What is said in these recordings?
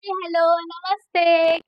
Hello, नमस्ते।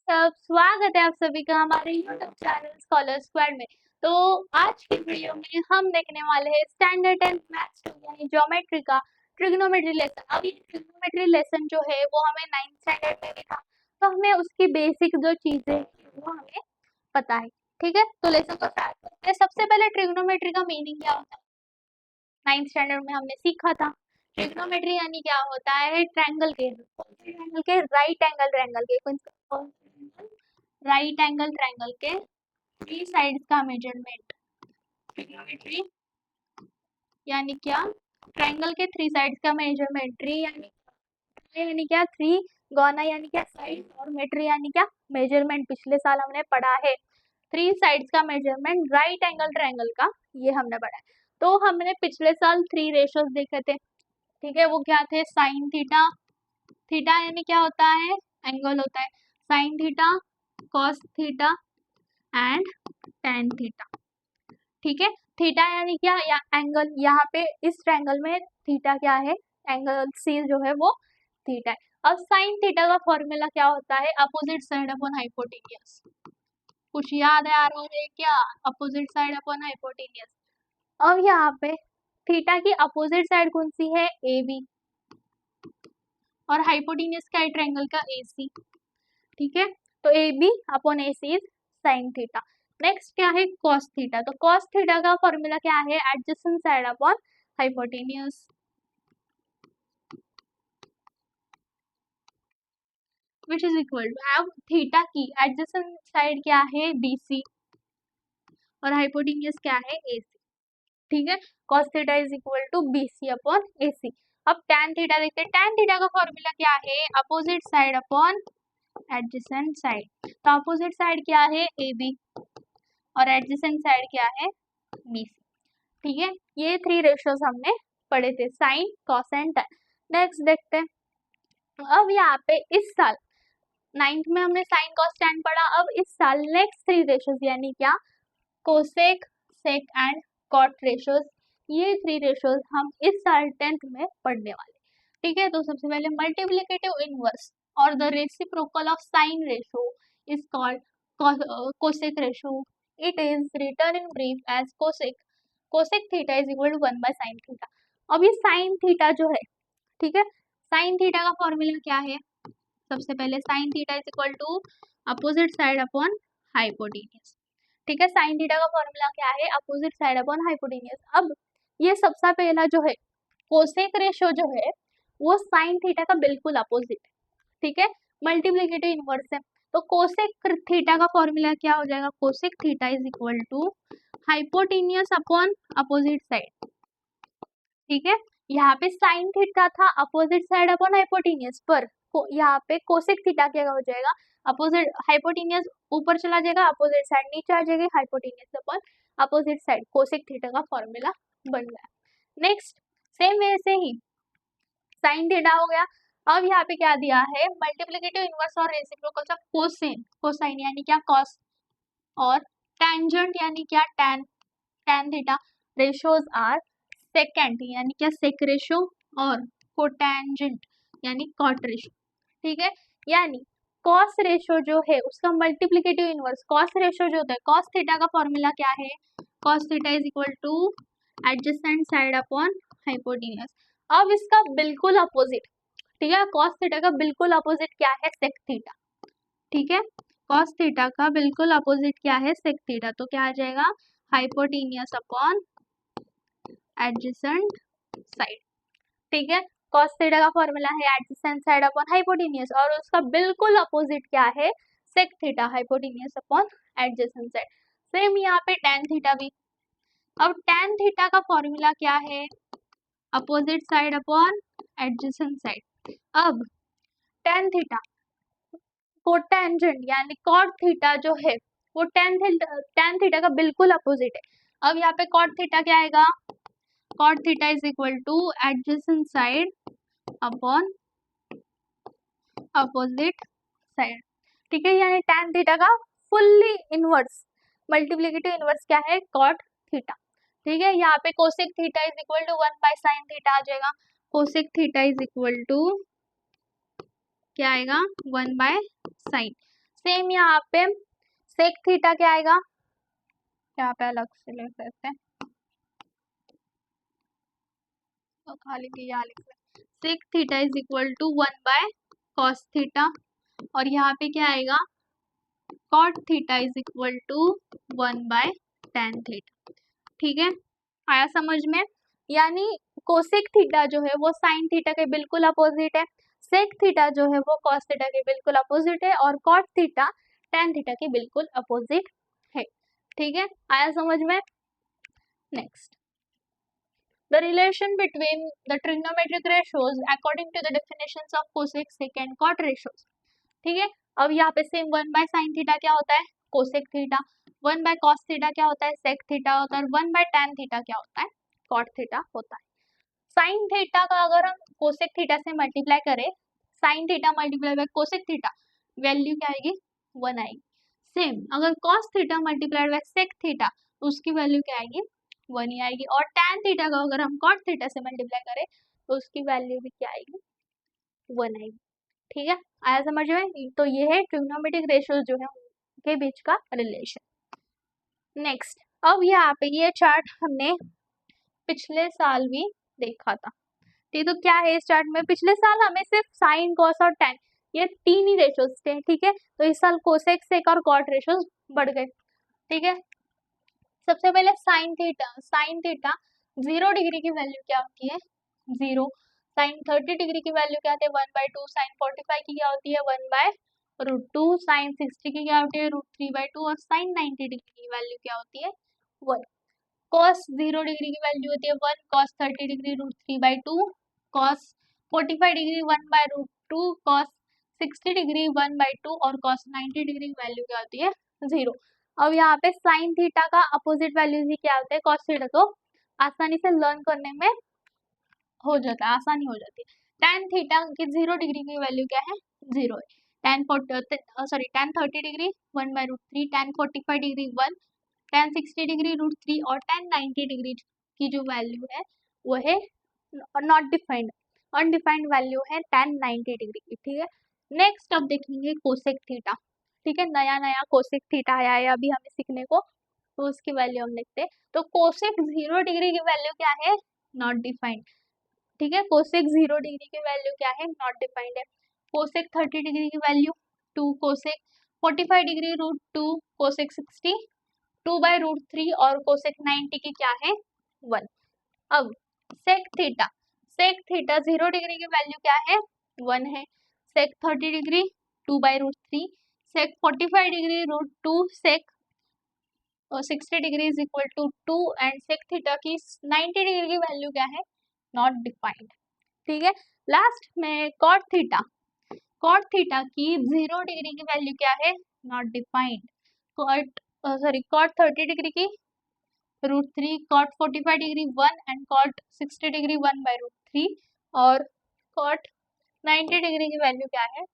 सब स्वागत है आप सभी का हमारे यूट्यूब चैनल स्कॉलर स्क्वाड में। तो आज की वीडियो में हम देखने वाले हैं स्टैंडर्ड 10 मैथ्स यानी ज्योमेट्री का ट्रिग्नोमेट्री लेसन। अब ये ट्रिग्नोमेट्री लेसन जो है वो हमें 9th स्टैंडर्ड में देखा, तो हमें उसकी बेसिक जो चीजें हैं, वो हमें पता है। ठीक है, तो लेसन को स्टार्ट करते हैं। सबसे पहले ट्रिग्नोमेट्री का मीनिंग क्या होता है, 9th स्टैंडर्ड में हमने सीखा था। ट्रिग्नोमेट्री यानी क्या होता है, ट्रायंगल के राइट एंगल ट्रायंगल के थ्री साइड्स का मेजरमेंट। ट्रिग्नोमेट्री यानी क्या, ट्रायंगल के थ्री साइड्स का मेजरमेंट। ट्री यानी क्या, थ्री, गौना यानी क्या साइड, और मेट्री यानी क्या मेजरमेंट। पिछले साल हमने पढ़ा है थ्री साइड्स का मेजरमेंट राइट एंगल ट्रायंगल का, ये हमने पढ़ा है। तो हमने पिछले साल थ्री रेशोज देखे थे। ठीक है, वो क्या थे, साइन थीटा, थीटा यानी क्या होता है, एंगल होता है, sine theta, cos theta and tan theta. ठीक है, थीटा यानी क्या, या एंगल, यहाँ पे इस ट्रायंगल में थीटा क्या है, एंगल सी जो है वो थीटा है। अब साइन थीटा का फॉर्मूला क्या होता है, अपोजिट साइड अपॉन हाइपोटेन्यूज। कुछ याद है आ रहा है क्या, अपोजिट साइड अपॉन हाइपोटेन्यूज। अब यहाँ पे थीटा की अपोजिट साइड कौन सी है, ए बी, और हाइपोटेन्यूज का है ट्रायंगल का ए सी। ठीक है, तो A B upon A C is sine theta. Next क्या है, कॉस थीटा। तो कॉस थीटा का फॉर्मूला क्या है, adjacent side upon hypotenuse, which is equal to, अब थीटा की एडजेसेंट साइड क्या है, बी सी, और हाइपोटेन्यूज क्या है, ए सी। ठीक है, cos theta is equal to B C upon A C. अब टैन थीटा देखते हैं, टैन थीटा का फॉर्मूला क्या है, opposite side upon adjacent side. तो अपोजिट साइड क्या है, ए बी, और एडजेसेंट साइड क्या है, बी सी। ठीक है, ये थ्री रेशियोज हमने पढ़े थे, sine, cos and tan. Next देखते हैं, अब यहाँ पे इस साल 9th में हमने साइन, कॉस, टैन पढ़ा। अब इस साल नेक्स्ट थ्री रेशियोज यानी क्या, cosec, sec and cot ratios, ये थ्री रेशियोज हम इस साल 10th में पढ़ने वाले। ठीक है, तो सबसे पहले मल्टीप्लिकेटिव इनवर्स और the reciprocal of sine ratio is called cosec ratio. It is written in brief as cosec, cosec theta is equal to 1 by sine theta. अब ये साइन थीटा जो है, ठीक है, साइन थीटा का फॉर्मूला क्या है, सबसे पहले sine theta is equal to opposite side upon hypotenuse. ठीक है, साइन थीटा का फॉर्मूला क्या है, अपोजिट साइड अपॉन हाइपोटेन्यूज। अब ये सबसे पहला जो है कोसेक रेशियो जो है वो साइन थीटा का बिल्कुल अपोजिट है। ठीक है, मल्टीप्लिकेटिव इनवर्स है। तो कोसेक थीटा का फॉर्मूला क्या हो जाएगा, cosec theta is equal to hypotenuse upon opposite side. ठीक है, यहाँ पे साइन थीटा था अपोजिट साइड अपॉन हाइपोटेन्यूज, पर यहाँ पे कोसेक थीटा क्या हो जाएगा, अपोजिट, हाइपोटेन्यूज ऊपर चला जाएगा, अपोजिट साइड नीचे आ जाएगी, hypotenuse upon opposite side, cosec theta का फॉर्मूला बन गया। नेक्स्ट, सेम वे से ही साइन थीटा हो गया। अब यहाँ पे क्या दिया है, मल्टीप्लिकेटिव इनवर्स और रेसिप्रोकल ऑफ कोसाइन, कोसाइन यानी क्या कॉस, और टेंजेंट यानी क्या tan, tan theta. Ratios are secant यानी क्या सेक रेशियो, और कोटेंजेंट यानी कॉट रेशियो। ठीक है, यानी कॉस रेशियो जो है उसका मल्टीप्लिकेटिव इनवर्स, कॉस रेशियो जो होता है, कॉस थीटा का फॉर्मूला क्या है, cos theta is equal to adjacent side upon hypotenuse. अब इसका बिल्कुल अपोजिट, ठीक है, कॉस थीटा का बिल्कुल अपोजिट क्या है, सेक थीटा। ठीक है, कॉस थीटा का बिल्कुल अपोजिट क्या है, सेक थीटा। तो क्या आ जाएगा, हाइपोटेन्यूज अपॉन एडजेसेंट साइड। ठीक है, कॉस थीटा का फॉर्मूला है एडजेसेंट साइड अपॉन हाइपोटेन्यूज, और उसका बिल्कुल अपोजिट क्या है, sec theta, hypotenuse upon adjacent side. Same यहाँ पे टेन थीटा भी। अब टेन थीटा का फॉर्मूला क्या है, opposite side upon adjacent side. अब टेन थीटा कोटेंजेंट यानी कॉट थीटा जो है वो टेन थीटा का बिल्कुल अपोजिट है। अब यहाँ पे कॉट थीटा क्या आएगा, cot theta is equal to adjacent side upon opposite side. ठीक है, यानी टेन थीटा का फुल्ली इनवर्स, मल्टीप्लिकेटिव इनवर्स क्या है, कॉट थीटा। ठीक है, यहाँ पे cosec theta is equal to 1 by sine theta आ जाएगा, cosec theta is equal to क्या आएगा 1/sin। सेम यहाँ पे सेक थीटा क्या आएगा, यहाँ पे अलग से लिख लेते हैं, तो खाली यहाँ लिख लेते हैं sec theta is equal to 1/cos theta, और यहाँ पे क्या आएगा cot theta is equal to 1/tan theta. ठीक है, आया समझ में। यानी कोसेक थीटा जो है वो साइन थीटा के बिल्कुल अपोजिट है, सेक थीटा जो है वो कॉस थीटा के बिल्कुल अपोजिट है, और कॉट थीटा टैन थीटा के बिल्कुल अपोजिट है। ठीक है, आया समझ में। Next, the relation between the trigonometric ratios according to the definitions of cosec sec and cot ratios. ठीक है, अब यहाँ पे सेम 1/sin थीटा क्या होता है कोसेक थीटा, 1/cos थीटा क्या होता है सेक थीटा होता है, और 1/tan थीटा क्या होता है कॉट थीटा होता है। साइन थीटा का अगर हम कोसेक थीटा से मल्टीप्लाई करें, sine theta multiply by cosec theta, value क्या आएगी 1 आएगी। सेम अगर cos theta multiplied by sec theta, उसकी वैल्यू क्या आएगी 1 ही आएगी। और टैन थीटा का अगर हम कॉट थीटा से मल्टीप्लाई करें तो उसकी वैल्यू भी क्या आएगी 1 आएगी। ठीक है, आया समझ में। तो ये है ट्रिग्नोमेट्रिक रेशियोज जो है उनके बीच का रिलेशन। नेक्स्ट, अब यहाँ पे ये चार्ट हमने पिछले साल भी देखा था। तो क्या है इस चार्ट में, पिछले साल हमें सिर्फ साइन कॉस और टैन ये 3 ही रेशियोज थे। ठीक है, तो इस साल कोसेक सेक और कॉट रेशियोज बढ़ गए। ठीक है, सबसे पहले साइन थीटा 0 डिग्री की वैल्यू क्या होती है 0, साइन 30 डिग्री की वैल्यू क्या होती है 1/2, साइन 45 की क्या होती है 1/√2, साइन 60 की क्या होती है √3/2, और साइन 90 डिग्री की वैल्यू क्या होती है 1। कॉस 0 डिग्री की वैल्यू होती है 1, cos 30 degree √3/2, cos 45 degree 1/√2, cos 60 degree 1/2, और कॉस 90 डिग्री की वैल्यू क्या होती है 0। अब यहाँ पे साइन थीटा का अपोजिट वैल्यूज ही क्या होते हैं कॉस थीटा, तो आसानी से लर्न करने में हो जाता है, आसानी हो जाती है। tan थीटा की 0 डिग्री की वैल्यू क्या है 0 है, tan 30 degree 1/√3, tan 45 degree 1, tan 60 degree √3, और tan 90 डिग्री की जो वैल्यू है वो है नॉट डिफाइंड, अनडिफाइंड वैल्यू है tan 90 डिग्री की। ठीक है, नेक्स्ट अब देखेंगे कोसेक थीटा। ठीक है, नया नया कोसेक थीटा आया है अभी हमें सीखने को, तो उसकी वैल्यू हम लिखते हैं। तो कोसेक 0 डिग्री की वैल्यू क्या है नॉट डिफाइंड। ठीक है, कोसेक 0 डिग्री की वैल्यू क्या है नॉट डिफाइंड है। कोसेक 30 डिग्री की वैल्यू 2, कोसेक 45 डिग्री √2, कोसेक 60 2/√3, और कोसेक 90 की क्या है 1। अब सेक थीटा 0 डिग्री की वैल्यू क्या है 1 है, sec 30 degree 2/√3, sec 45 degree √2, sec 60 degree is equal to 2, and sec theta की 90 डिग्री की वैल्यू क्या है नॉट डिफाइंड। ठीक है, लास्ट में कॉट थीटा की 0 डिग्री की वैल्यू क्या है नॉट डिफाइंड। कॉट 30 डिग्री की √3, cot 45 degree 1, and cot 60 degree 1/√3, और कॉट 90 डिग्री की वैल्यू क्या है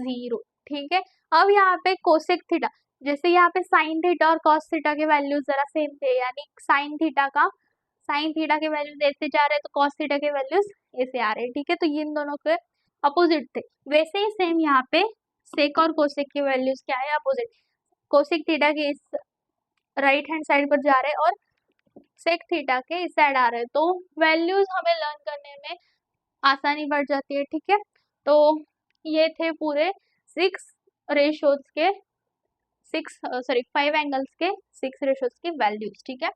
0। ठीक है, अब यहाँ पे कोसेक थीटा, जैसे यहाँ पे साइन थीटा और कॉस थीटा के वैल्यू जरा सेम थे, यानी साइन थीटा के वैल्यूज ऐसे जा रहे हैं तो कॉस थीटा के वैल्यूज ऐसे आ रहे हैं। ठीक है, तो ये इन दोनों के अपोजिट थे, वैसे ही सेम यहाँ पे सेक और कोसेक की वैल्यूज क्या है अपोजिट, कोसेक थीटा के इस राइट हैंड साइड पर जा रहे हैं और सेक थीटा के इस साइड आ रहे हैं, तो वैल्यूज हमें लर्न करने में आसानी बढ़ जाती है। ठीक है, तो ये थे पूरे 6 रेशियोज के 5 एंगल्स के 6 रेशियोज की वैल्यूज। ठीक है,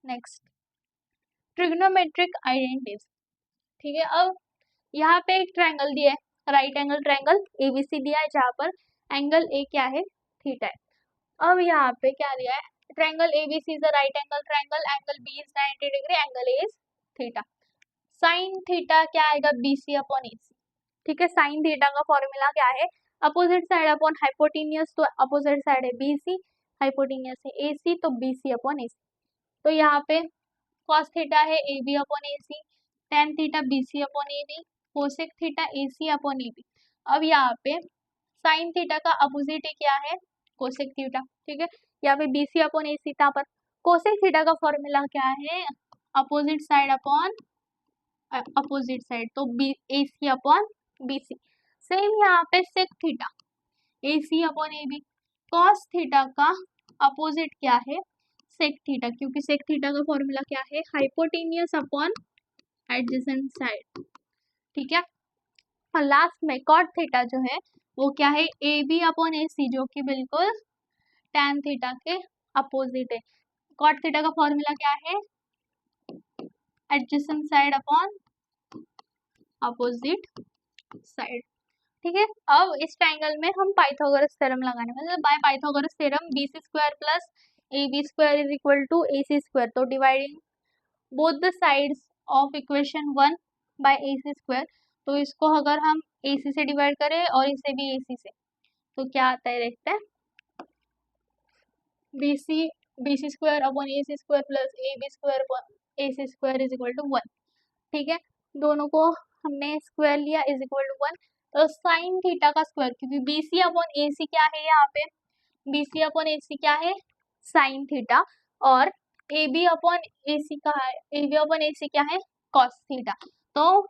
नेक्स्ट ट्रिग्नोमेट्रिक आइडेंटिटीज। ठीक है, अब यहाँ पे एक ट्रायंगल दिया है, राइट एंगल ट्रायंगल एबीसी दिया है, जहाँ पर एंगल ए क्या है थीटा है। अब यहाँ पे क्या दिया है, triangle ABC is a right angle triangle, angle B is 90 degree, angle A is theta. Sine theta क्या आएगा बीसी अपॉन एसी। ठीक है, साइन थीटा का फॉर्मूला क्या है अपोजिट साइड अपॉन हाइपोटेनियस, तो अपोजिट साइड है बीसी, हाइपोटेनियस है एसी, तो बीसी अपॉन एसी। तो यहाँ पे कॉस थीटा है A B upon A C, tan theta B C upon A B, cosec theta A C upon A B. अब यहाँ पे साइन थीटा का अपोजिट क्या है कोसेक थीटा। ठीक है, यहाँ पे बी सी अपॉन ए सी था, पर कोसेक थीटा का फॉर्मूला क्या है opposite side upon opposite side, तो B A C upon B C. Same यहाँ पे sec theta AC upon AB, cos theta का अपोजिट क्या है, सेक थीटा, क्योंकि सेक थीटा का फॉर्मूला क्या है, हाइपोटेनियस अपॉन एडजेसेंट साइड, ठीक है। और लास्ट में कॉट थीटा जो है वो क्या है, AB अपॉन AC, जो कि बिल्कुल टैन थीटा के अपोजिट है। कॉट थीटा का फॉर्मूला क्या है, adjacent side upon opposite side, ठीक है। अब इस ट्रायंगल में हम पाइथागोरस थ्योरम लगाने, मतलब by Pythagoras theorem BC square plus AB square is equal to AC square, तो dividing both the sides of equation 1 by AC square, तो इसको अगर हम AC से डिवाइड करें और इसे भी AC से, तो क्या आता है देखते हैं, BC square upon AC square plus AB square upon AC square is equal to 1, ठीक है। दोनों को हमने स्क्वायर लिया इज इक्वल टू 1, तो साइन थीटा का स्क्वायर, क्योंकि BC अपॉन AC क्या है, यहाँ पे BC अपॉन AC क्या है, साइन थीटा, और AB अपॉन AC का है, AB अपॉन AC क्या है, कॉस थीटा, तो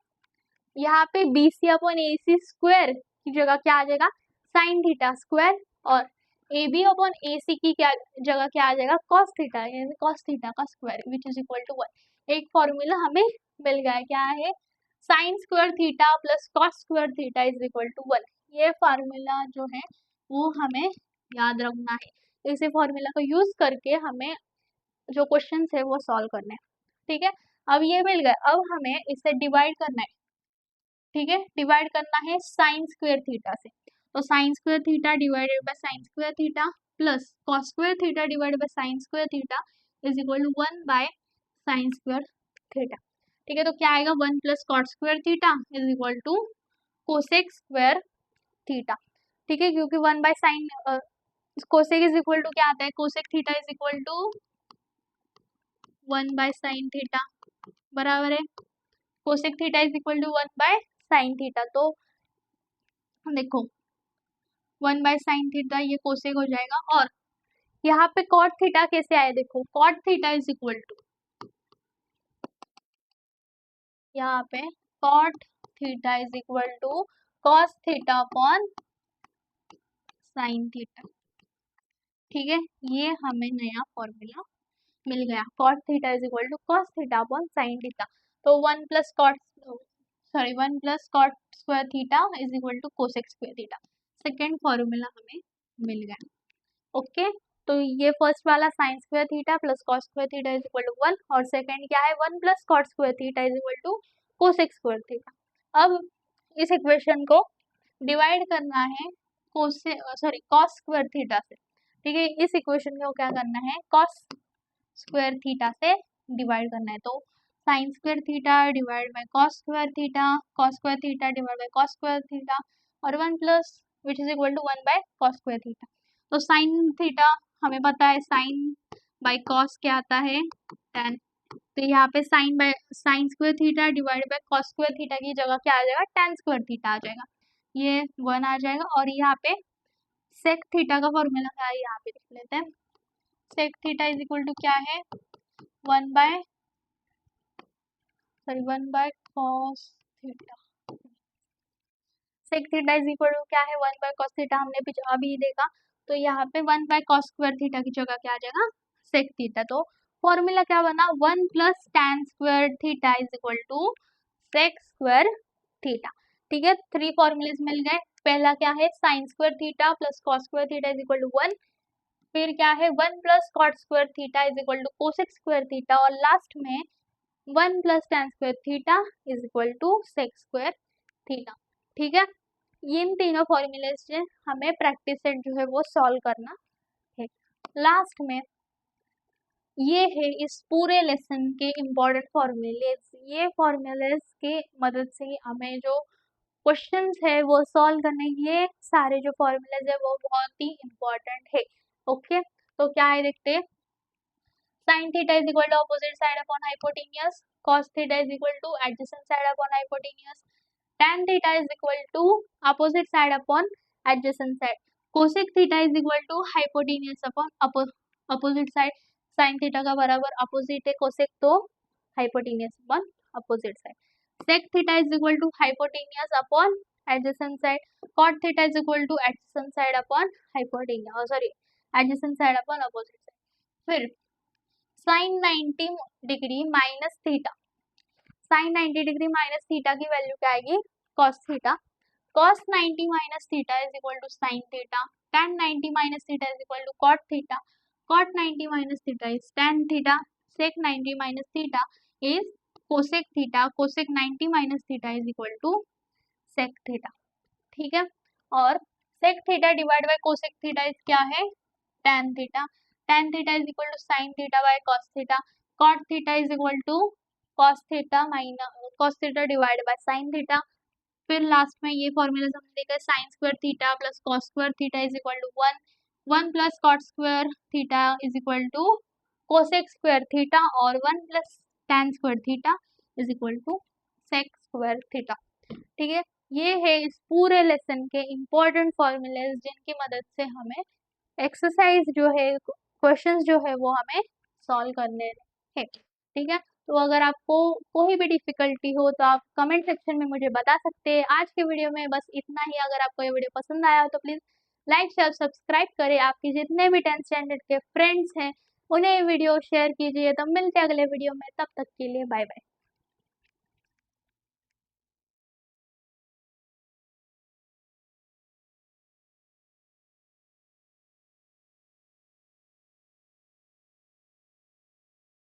यहाँ पे BC अपॉन AC स्क्वायर की जगह क्या आ जाएगा, साइन थीटा स्क्वायर, और AB अपॉन AC की क्या जगह क्या आ जाएगा, कॉस थीटा, यानी कॉस थीटा का square which is equal to 1। एक फॉर्मूला हमें मिल गया, क्या है, sine square theta plus cos square theta is equal to 1। ये फार्मूला जो है वो हमें याद रखना है, इसी फॉर्मूला को यूज करके हमें जो क्वेश्चन है वो सॉल्व करने हैं, ठीक है। अब ये मिल गया, अब हमें इसे डिवाइड करना है, ठीक है, डिवाइड करना है साइन स्क्वायर थीटा से, तो sine square theta divided by sine square theta plus cos square theta divided by sine square theta is equal to 1 by sine square theta, ठीक है। तो क्या आएगा, 1 plus cot square theta is equal to cosec square theta, ठीक है, क्योंकि 1 by sine cosec is equal to क्या आता है, cosec theta is equal to 1 by sine theta, बराबर है cosec theta is equal to 1 by sine theta, तो देखो 1 बाय साइन थीटा ये कोसेक हो जाएगा, और यहाँ पे कॉट थीटा कैसे आया, देखो cot theta is equal to, यहाँ पे cot theta is equal to cos theta upon sine theta, ठीक है। ये हमें नया फॉर्मूला मिल गया, cot theta is equal to cos theta upon sine theta, तो 1 plus cot square theta is equal to cosec square theta, second formula हमें मिल गया, ओके। तो ये फर्स्ट वाला sine square theta plus cos square theta is equal to 1, और second क्या है, 1 plus cot square theta is equal to cosec square theta. अब इस इक्वेशन को डिवाइड करना है कॉस स्क्वायर थीटा से, ठीक है, इस इक्वेशन को क्या करना है, कॉस स्क्वायर थीटा से डिवाइड करना है, तो sine square theta divide by cos square theta divide by cos square theta, और 1 plus which is equal to 1 by cos square theta. तो साइन थीटा हमें पता है, साइन बाय कॉस क्या आता है, tan, तो यहाँ पे sign square theta divide by cos square theta की जगह क्या आ जाएगा, tan स्क्वायर थीटा आ जाएगा, ये 1 आ जाएगा, और यहाँ पे सेक थीटा का फॉर्मूला क्या है, यहाँ पे लिख लेते हैं, sec theta is equal to क्या है, 1 by cos theta, sec theta is equal to क्या है, 1 बाय कॉस थीटा, हमने पीछे अभी देखा, तो यहाँ पे 1 बाय कॉस स्क्वायर थीटा की जगह क्या आ जाएगा, सेक थीटा, तो फॉर्मूला क्या बना, 1 plus tan square theta is equal to sec square theta, ठीक है। 3 फॉर्मूलेज मिल गए, पहला क्या है, sine square theta plus cos square theta is equal to 1, फिर क्या है 1 plus cot square theta is equal to cosec square theta, और लास्ट में 1 plus tan square theta is equal to sec square theta, ठीक है। इन तीनों फॉर्मूले से हमें प्रैक्टिस सेट जो है वो सॉल्व करना है। लास्ट में ये है इस पूरे लेसन के इम्पोर्टेंट फॉर्मूलेज, ये फॉर्मूलेज के मदद से हमें जो क्वेश्चंस है वो सॉल्व करने, ये सारे जो फॉर्मूलेज है वो बहुत ही इम्पोर्टेंट है, ओके। तो क्या है देखते हैं, sine theta is equal to opposite side upon hypotenuse, cos theta is equal to adjacent side upon hypotenuse, tan theta is equal to opposite side upon adjacent side, cosec theta is equal to hypotenuse upon opposite side, sin theta का बराबर opposite है cosec, तो hypotenuse upon opposite side, sec theta is equal to hypotenuse upon adjacent side. Cot theta is equal to adjacent side upon hypotenuse, sorry, adjacent side upon opposite side. फिर sin 90 degree minus theta, sin 90 degree minus theta की value क्या आएगी, cos theta. cos 90 minus theta is equal to sin theta. tan 90 minus theta is equal to cot theta. cot 90 minus theta is tan theta. sec 90 minus theta is cosec theta. cosec 90 minus theta is equal to sec theta. ठीक है, और sec theta divide by cosec theta is क्या है, tan theta. tan theta is equal to sin theta by cos theta. cot theta is equal to cos theta minus cos theta divide by sin theta. फिर last में ये formula हमने देखा sin square theta plus cos square theta is equal to 1 plus cot square theta is equal to cosec square theta और 1 प्लस tan square theta is equal to sec square theta. ठीक है, ये है इस पूरे लेसन के इम्पोर्टेंट फॉर्मूलेज जिनकी मदद से हमें एक्सरसाइज जो है, क्वेश्चंस जो है वो हमें सॉल्व करने हैं. ठीक है, तो अगर आपको कोई भी डिफिकल्टी हो तो आप कमेंट सेक्शन में मुझे बता सकते हैं. आज के वीडियो में बस इतना ही. अगर आपको ये वीडियो पसंद आया हो तो प्लीज़ लाइक शेयर सब्सक्राइब करें. आपके जितने भी 10th स्टैंडर्ड के फ्रेंड्स हैं उन्हें वीडियो शेयर कीजिए. तो मिलते हैं अगले वीडियो में, तब तक के लिए बाय बाय.